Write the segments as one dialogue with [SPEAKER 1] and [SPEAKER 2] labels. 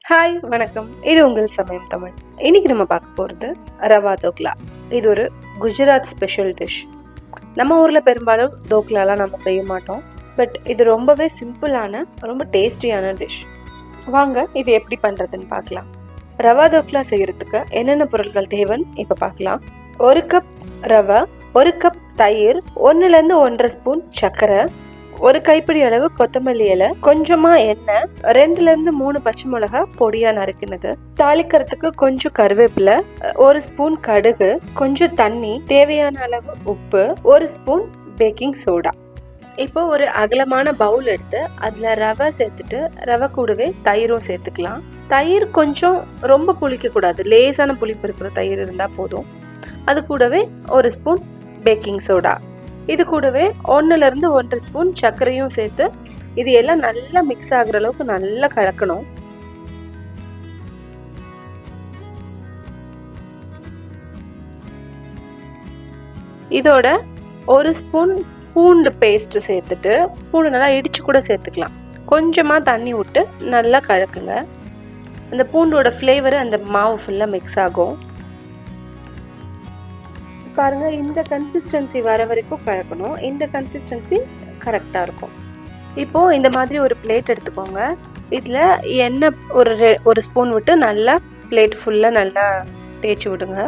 [SPEAKER 1] Hi வணக்கம், இது உங்கள் சமயம் தமிழ். இன்னைக்கு நம்ம பார்க்க போகிறது ரவா தோக்லா. இது ஒரு குஜராத் ஸ்பெஷல் டிஷ். நம்ம ஊரில் பெரும்பாலும் தோக்லாலாம் நம்ம செய்ய மாட்டோம். பட் இது ரொம்பவே சிம்பிளான ரொம்ப டேஸ்டியான டிஷ். வாங்க இது எப்படி பண்ணுறதுன்னு பார்க்கலாம். ரவா தோக்லா செய்கிறதுக்கு என்னென்ன பொருட்கள் தேவைன்னு இப்போ பார்க்கலாம். 1 கப் ரவை, 1 கப் தயிர், 1லேருந்து 1.5 ஸ்பூன் சர்க்கரை, 1 கைப்பிடி அளவு கொத்தமல்லி இலை, கொஞ்சமா எண்ணெய், 2லேருந்து 3 பச்சை மிளகா பொடியா நறுக்கினது, தாளிக்கிறதுக்கு கொஞ்சம் கருவேப்பிலை, 1 ஸ்பூன் கடுகு, கொஞ்சம் தண்ணி, தேவையான அளவு உப்பு, 1 ஸ்பூன் பேக்கிங் சோடா. இப்போ ஒரு அகலமான பவுல் எடுத்து அதில் ரவை சேர்த்துட்டு ரவை கூடவே தயிரும் சேர்த்துக்கலாம். தயிர் கொஞ்சம் ரொம்ப புளிக்கக்கூடாது, லேசான புளிப்பு இருக்கிற தயிர் இருந்தால் போதும். அது கூடவே 1 ஸ்பூன் பேக்கிங் சோடா, இது கூடவே 1லேருந்து 1.5 ஸ்பூன் சர்க்கரையும் சேர்த்து இது எல்லாம் நல்லா மிக்ஸ் ஆகுற அளவுக்கு நல்லா கலக்கணும். இதோட 1 ஸ்பூன் பூண்டு பேஸ்ட் சேர்த்துட்டு, பூண்டு நல்லா இடிச்சு கூட சேர்த்துக்கலாம். கொஞ்சமாக தண்ணி விட்டு நல்லா கலக்குங்க. அந்த பூண்டோட ஃப்ளேவர் அந்த மாவு ஃபுல்லாக மிக்ஸ் ஆகும். பாருங்க, இந்த கன்சிஸ்டன்சி வர வரைக்கும் கலக்கணும். இந்த கன்சிஸ்டன்சி கரெக்டாக இருக்கும். இப்போது இந்த மாதிரி ஒரு பிளேட் எடுத்துக்கோங்க. இதில் எண்ணெய் ஒரு ஸ்பூன் விட்டு நல்லா பிளேட் ஃபுல்லாக நல்லா தேய்ச்சி விடுங்க.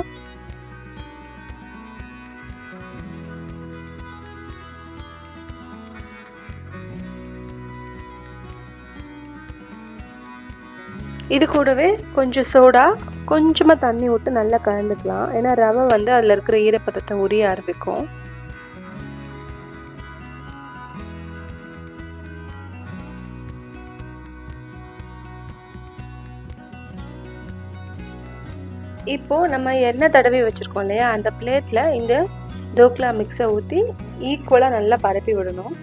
[SPEAKER 1] இது கூடவே கொஞ்சம் சோடா, கொஞ்சமாக தண்ணி விட்டு நல்லா கலந்துக்கலாம். ஏன்னா ரவை அதில் இருக்கிற ஈரப்பதத்தை உரிய ஆரம்பிக்கும். இப்போது நம்ம எண்ணெய் தடவி வச்சுருக்கோம் இல்லையா, அந்த பிளேட்டில் இந்த தோக்லா மிக்ஸை ஊற்றி ஈக்குவலாக நல்லா பரப்பி விடணும்.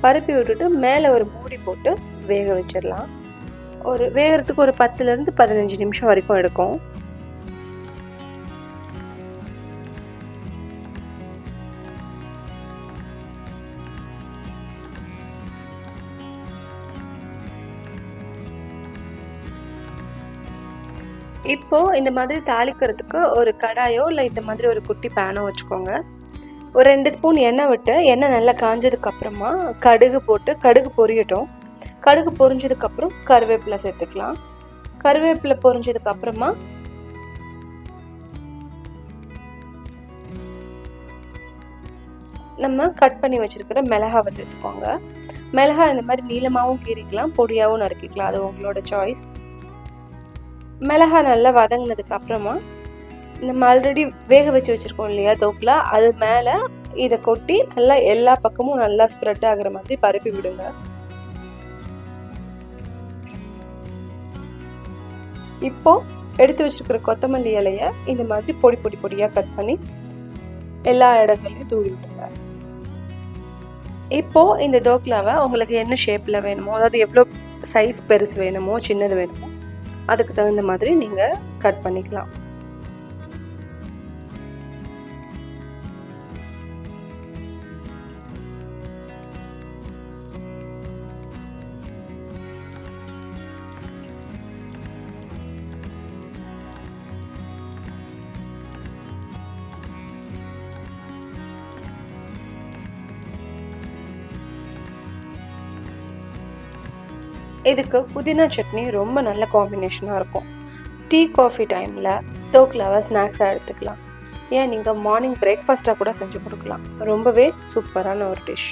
[SPEAKER 1] பரப்பி விட்டுட்டு மேலே ஒரு மூடி போட்டு வேக வச்சிடலாம். வேகிறதுக்கு ஒரு 10லேருந்து 15 நிமிஷம் வரைக்கும் எடுக்கும். இப்போ இந்த மாதிரி தாளிக்கிறதுக்கு ஒரு கடாயோ இல்லை இந்த மாதிரி ஒரு குட்டி பேனோ வச்சுக்கோங்க. ஒரு 2 ஸ்பூன் எண்ணெய் விட்டு எண்ணெய் நல்லா காஞ்சதுக்கு அப்புறமா கடுகு போட்டு கடுகு பொரியட்டும். கடுகு பொரிஞ்சதுக்கப்புறம் கருவேப்பிலை சேர்த்துக்கலாம். கருவேப்பிலை பொரிஞ்சதுக்கு அப்புறமா நம்ம கட் பண்ணி வச்சிருக்கிற மிளகாவை சேர்த்துக்கோங்க. மிளகாய் இந்த மாதிரி நீளமாகவும் கீறிக்கலாம், பொடியாகவும் நறுக்கிக்கலாம், அது உங்களோட சாய்ஸ். மிளகாய் நல்லா வதங்கினதுக்கு அப்புறமா நம்ம ஆல்ரெடி வேக வச்சு வச்சுருக்கோம் இல்லையா தோக்லா, அது மேலே இதை கொட்டி நல்லா எல்லா பக்கமும் நல்லா ஸ்ப்ரெட் ஆகுற மாதிரி பரப்பி விடுங்க. இப்போ எடுத்து வச்சுருக்கிற கொத்தமல்லி இலையை இந்த மாதிரி பொடி பொடி பொடியாக கட் பண்ணி எல்லா இடங்களையும் தூவி விடுங்க. இப்போது இந்த தோக்லாவை உங்களுக்கு என்ன ஷேப்பில் வேணுமோ, அதாவது எவ்வளோ சைஸ் பெருசு வேணுமோ சின்னது வேணுமோ அதுக்கு தகுந்த மாதிரி நீங்கள் கட் பண்ணிக்கலாம். இதுக்கு புதினா சட்னி ரொம்ப நல்ல காம்பினேஷனாக இருக்கும். டீ காஃபி டைமில் தோக்லாவை ஸ்நாக்ஸாக எடுத்துக்கலாம். ஏன் நீங்கள் மார்னிங் பிரேக்ஃபாஸ்ட்டாக கூட செஞ்சு கொடுக்கலாம். ரொம்பவே சூப்பரான ஒரு டிஷ்.